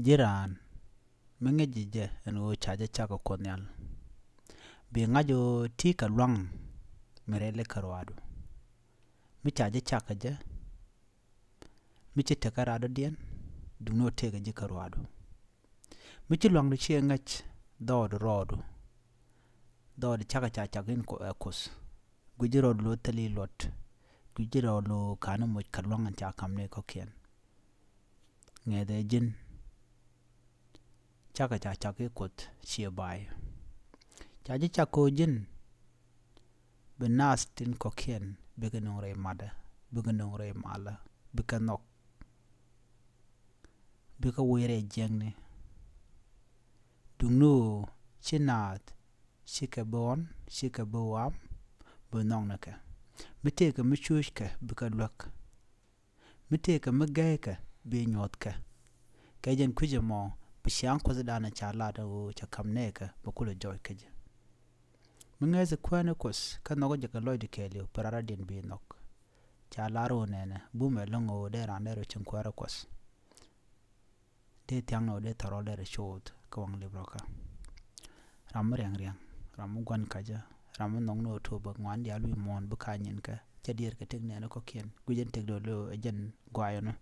jiran menge jije en wo chaje chako konyal bi ngajo ti ka lwang merele karwadu mi chaje chaka je mi ci tekarado dien dungno tege je karwadu mi ci lwang chi ngach dod rodu dod chaka chagin ko ekos gujiro lo tali lot gujiro lo kanu mo kalwangan cha kamne ko kien ngede jin chaka chake kot chi bai chaje chako jin benas tin ko kien begenong re mada begenong re mala bekanok beka were jengne dungno chinat shike bon shike boam benong naka miteke michushke beka lwak miteke migayke be nyotka kajen kuje mo bishan ko zadana chala da wo chakamneka bakula joy kaje mingeze kwana kos kanogo jaka loyd kelio parara din be nok chala ro nene bume longo de ranero chinkwara kos de tiangno de tarole re shot kawang libroka ram riang ram gwan kaja ram nongno to ba ngwan dia lui mon bu kanyin ka chadir ka tegne na ko kien gujen tegdo lo ejen gwayono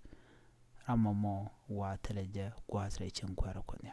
ram mo wa teleje gwasre chinkwara ko ne